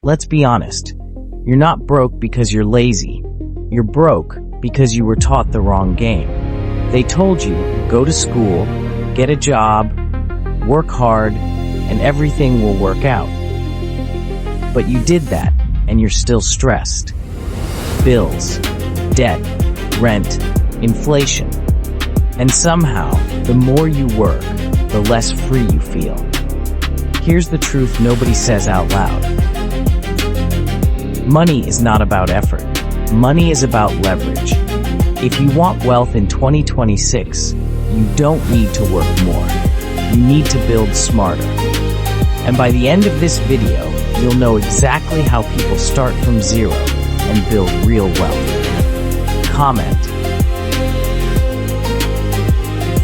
Let's be honest. You're not broke because you're lazy. You're broke because you were taught the wrong game. They told you, go to school, get a job, work hard, and everything will work out. But you did that, and you're still stressed. Bills, debt, rent, inflation. And somehow, the more you work, the less free you feel. Here's the truth nobody says out loud. Money is not about effort. Money is about leverage. If you want wealth in 2026, you don't need to work more. You need to build smarter. And by the end of this video, you'll know exactly how people start from zero and build real wealth. Comment.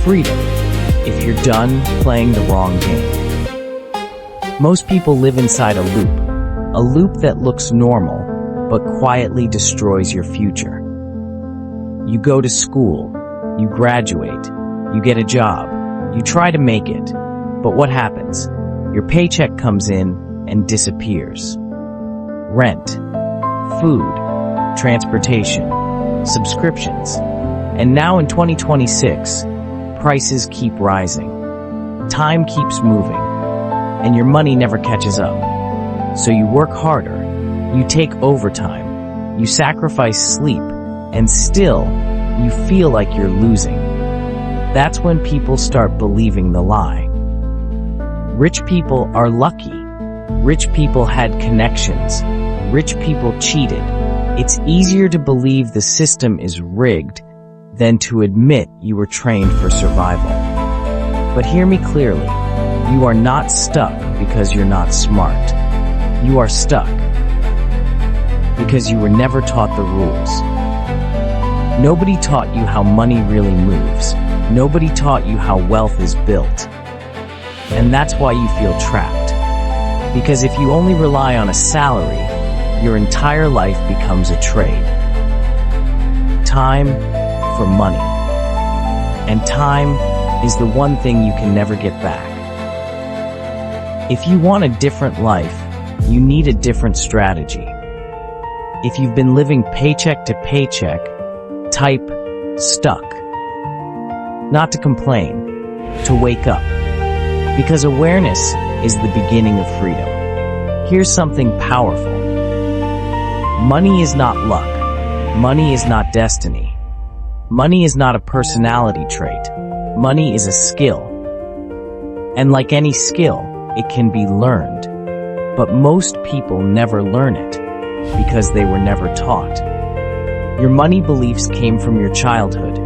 Freedom, if you're done playing the wrong game. Most people live inside a loop that looks normal, but quietly destroys your future. You go to school, you graduate, you get a job, you try to make it, but what happens? Your paycheck comes in and disappears. Rent, food, transportation, subscriptions, and now in 2026, prices keep rising. Time keeps moving, and your money never catches up. So you work harder, you take overtime, you sacrifice sleep, and still, you feel like you're losing. That's when people start believing the lie. Rich people are lucky. Rich people had connections. Rich people cheated. It's easier to believe the system is rigged than to admit you were trained for survival. But hear me clearly. You are not stuck because you're not smart. You are stuck because you were never taught the rules. Nobody taught you how money really moves. Nobody taught you how wealth is built. And that's why you feel trapped. Because if you only rely on a salary, your entire life becomes a trade. Time for money. And time is the one thing you can never get back. If you want a different life, you need a different strategy. If you've been living paycheck to paycheck, type stuck. Not to complain, to wake up. Because awareness is the beginning of freedom. Here's something powerful. Money is not luck. Money is not destiny. Money is not a personality trait. Money is a skill. And like any skill, it can be learned. But most people never learn it because they were never taught. Your money beliefs came from your childhood,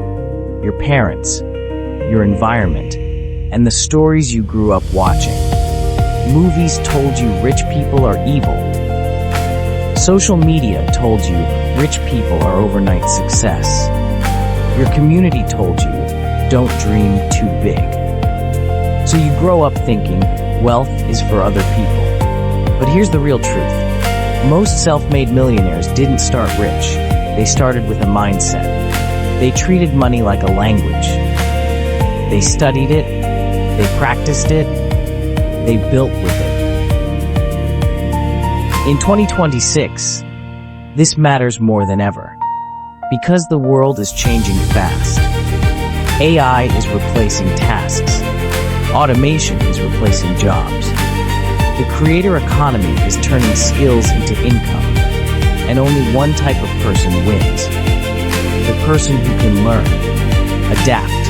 your parents, your environment, and the stories you grew up watching. Movies told you rich people are evil. Social media told you rich people are overnight success. Your community told you, don't dream too big. So you grow up thinking, wealth is for other people. But here's the real truth. Most self-made millionaires didn't start rich. They started with a mindset. They treated money like a language. They studied it, they practiced it, they built with it. In 2026, this matters more than ever. Because the world is changing fast. AI is replacing tasks. Automation is replacing jobs. The creator economy is turning skills into income. And only one type of person wins. The person who can learn, adapt,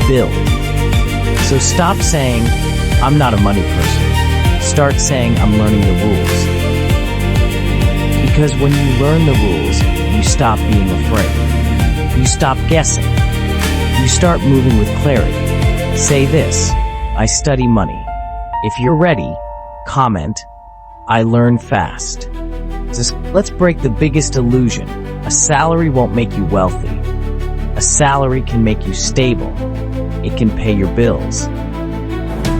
build. So stop saying, I'm not a money person. Start saying, I'm learning the rules. Because when you learn the rules, you stop being afraid. You stop guessing. You start moving with clarity. Say this, I study money. If you're ready, comment, I learn fast. Let's break the biggest illusion. A salary won't make you wealthy. A salary can make you stable. It can pay your bills.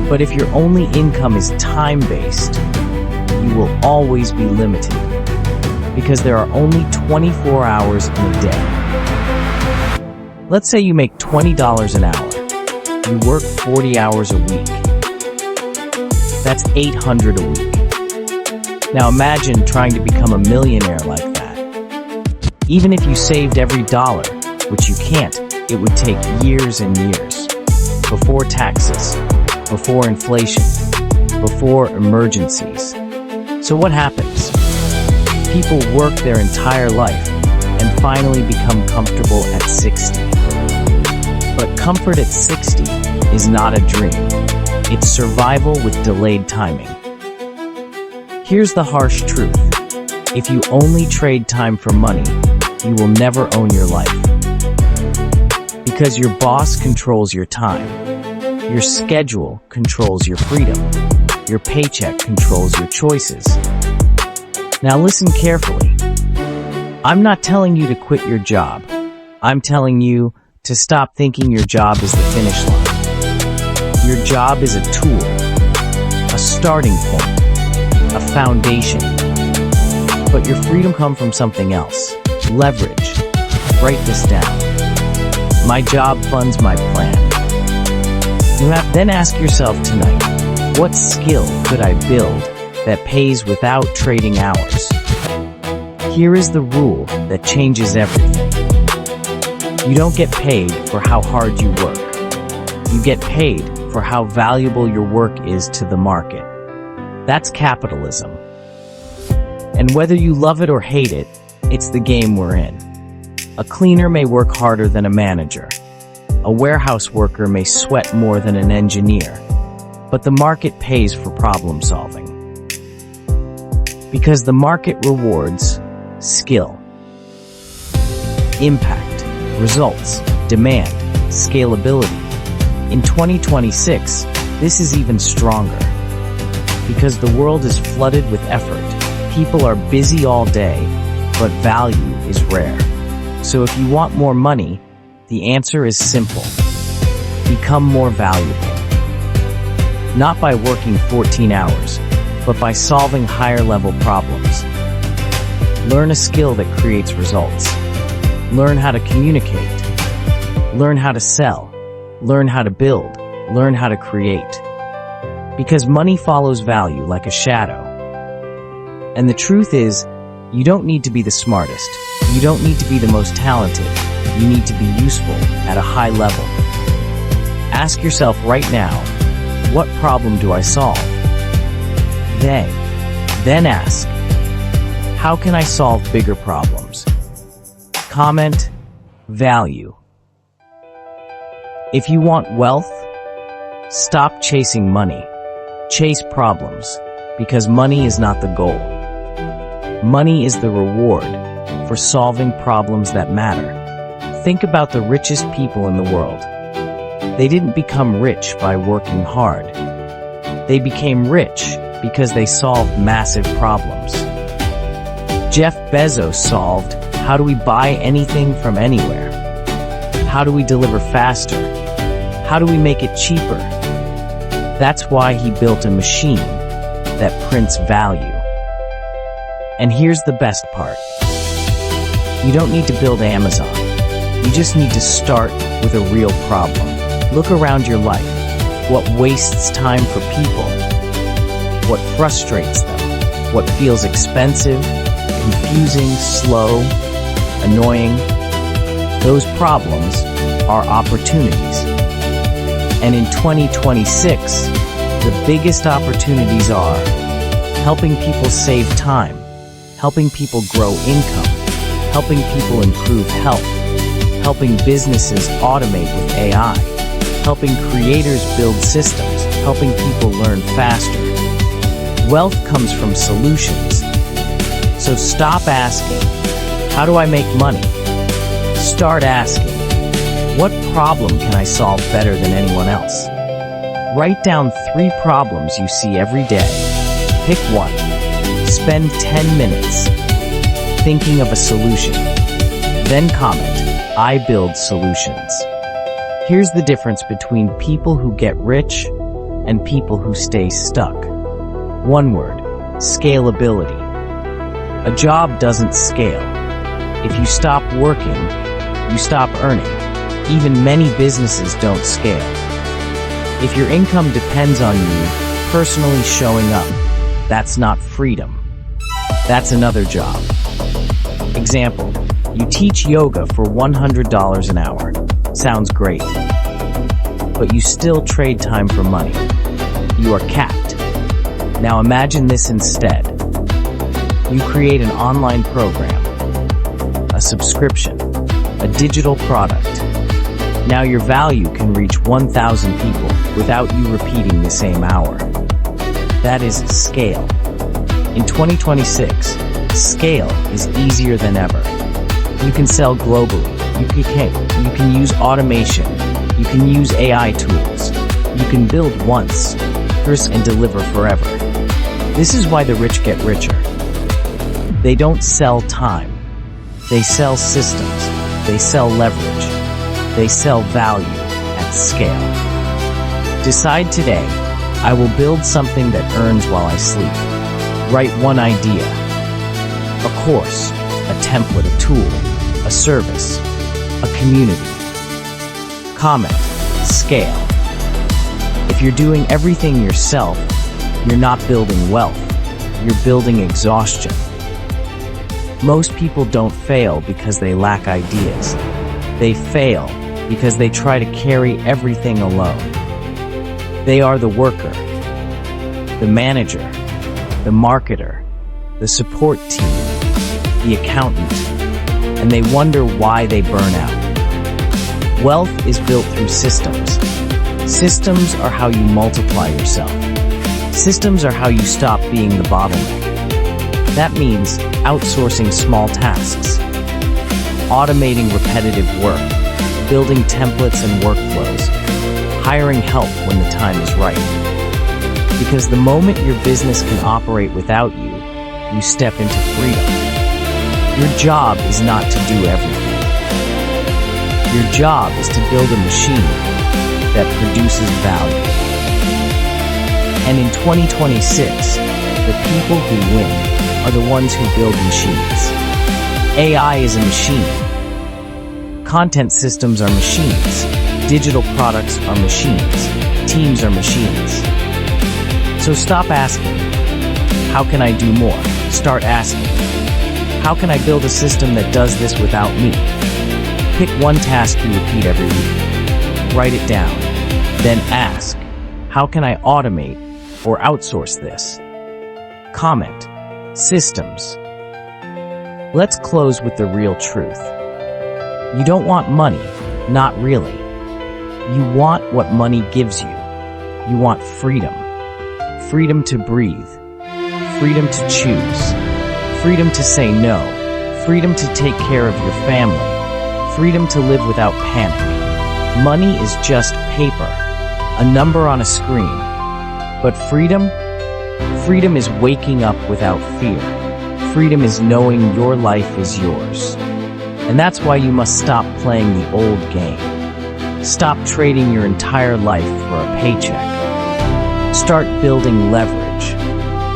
But if your only income is time-based, you will always be limited. Because there are only 24 hours in a day. Let's say you make $20 an hour. You work 40 hours a week. That's $800 a week. Now imagine trying to become a millionaire like that. Even if you saved every dollar, which you can't, it would take years and years. Before taxes, before inflation, before emergencies. So what happens? People work their entire life and finally become comfortable at 60. But comfort at 60 is not a dream. It's survival with delayed timing. Here's the harsh truth. If you only trade time for money, you will never own your life. Because your boss controls your time. Your schedule controls your freedom. Your paycheck controls your choices. Now listen carefully. I'm not telling you to quit your job. I'm telling you to stop thinking your job is the finish line. Your job is a tool, a starting point, a foundation. But your freedom comes from something else. Leverage. Write this down. My job funds my plan. Then ask yourself tonight, what skill could I build that pays without trading hours? Here is the rule that changes everything. You don't get paid for how hard you work. You get paid for how valuable your work is to the market. That's capitalism. And whether you love it or hate it, it's the game we're in. A cleaner may work harder than a manager. A warehouse worker may sweat more than an engineer. But the market pays for problem solving. Because the market rewards skill, impact, results, demand, scalability. In 2026, this is even stronger. Because the world is flooded with effort. People are busy all day, but value is rare. So if you want more money, the answer is simple. Become more valuable. Not by working 14 hours, but by solving higher-level problems. Learn a skill that creates results. Learn how to communicate. Learn how to sell. Learn how to build. Learn how to create. Because money follows value like a shadow. And the truth is, you don't need to be the smartest. You don't need to be the most talented. You need to be useful at a high level. Ask yourself right now, what problem do I solve? Then ask, how can I solve bigger problems? Comment, value. If you want wealth, stop chasing money. Chase problems, because money is not the goal. Money is the reward for solving problems that matter. Think about the richest people in the world. They didn't become rich by working hard. They became rich because they solved massive problems. Jeff Bezos solved, how do we buy anything from anywhere? How do we deliver faster? How do we make it cheaper? That's why he built a machine that prints value. And here's the best part. You don't need to build Amazon. You just need to start with a real problem. Look around your life. What wastes time for people? What frustrates them? What feels expensive, confusing, slow, annoying? Those problems are opportunities. And in 2026, the biggest opportunities are helping people save time, helping people grow income, helping people improve health, helping businesses automate with AI, helping creators build systems, helping people learn faster. Wealth comes from solutions. So stop asking, how do I make money? Start asking, what problem can I solve better than anyone else? Write down 3 problems you see every day. Pick one. Spend 10 minutes thinking of a solution. Then comment, I build solutions. Here's the difference between people who get rich and people who stay stuck. One word, scalability. A job doesn't scale. If you stop working, you stop earning. Even many businesses don't scale. If your income depends on you personally showing up, that's not freedom. That's another job. Example, you teach yoga for $100 an hour. Sounds great. But you still trade time for money. You are capped. Now imagine this instead. You create an online program, a subscription, a digital product. Now your value can reach 1,000 people without you repeating the same hour. That is scale. In 2026, scale is easier than ever. You can sell globally. You can use automation. You can use AI tools. You can build once, and deliver forever. This is why the rich get richer. They don't sell time. They sell systems. They sell leverage. They sell value at scale. Decide today, I will build something that earns while I sleep. Write one idea. A course, a template, a tool, a service, a community. Comment, scale. If you're doing everything yourself, you're not building wealth, you're building exhaustion. Most people don't fail because they lack ideas. They fail because they try to carry everything alone. They are the worker, the manager, the marketer, the support team, the accountant, and they wonder why they burn out. Wealth is built through systems. Systems are how you multiply yourself. Systems are how you stop being the bottleneck. That means outsourcing small tasks, automating repetitive work, building templates and workflows, hiring help when the time is right. Because the moment your business can operate without you, you step into freedom. Your job is not to do everything. Your job is to build a machine that produces value. And in 2026, the people who win are the ones who build machines. AI is a machine. Content systems are machines. Digital products are machines. Teams are machines. So stop asking, how can I do more? Start asking, how can I build a system that does this without me? Pick one task you repeat every week. Write it down. Then ask, how can I automate or outsource this? Comment, systems. Let's close with the real truth. You don't want money, not really. You want what money gives you. You want freedom. Freedom to breathe. Freedom to choose. Freedom to say no. Freedom to take care of your family. Freedom to live without panic. Money is just paper, a number on a screen. But freedom? Freedom is waking up without fear. Freedom is knowing your life is yours. And that's why you must stop playing the old game. Stop trading your entire life for a paycheck. Start building leverage.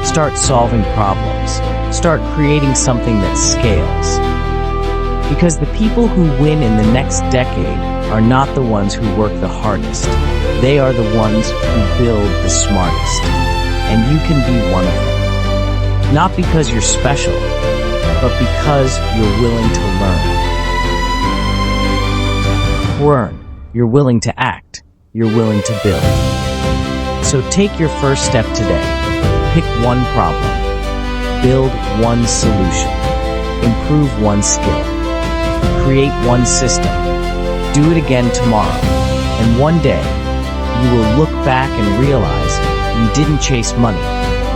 Start solving problems. Start creating something that scales. Because the people who win in the next decade are not the ones who work the hardest. They are the ones who build the smartest. And you can be one of them. Not because you're special, but because you're willing to learn. You're willing to act. You're willing to build. So take your first step today. Pick one problem. Build one solution. Improve one skill. Create one system. Do it again tomorrow. And one day, you will look back and realize you didn't chase money.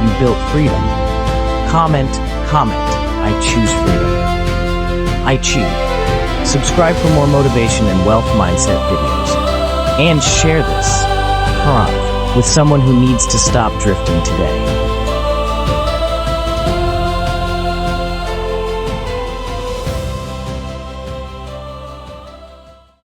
You built freedom. Comment. I choose freedom. I choose. Subscribe for more motivation and wealth mindset videos. And share this with someone who needs to stop drifting today.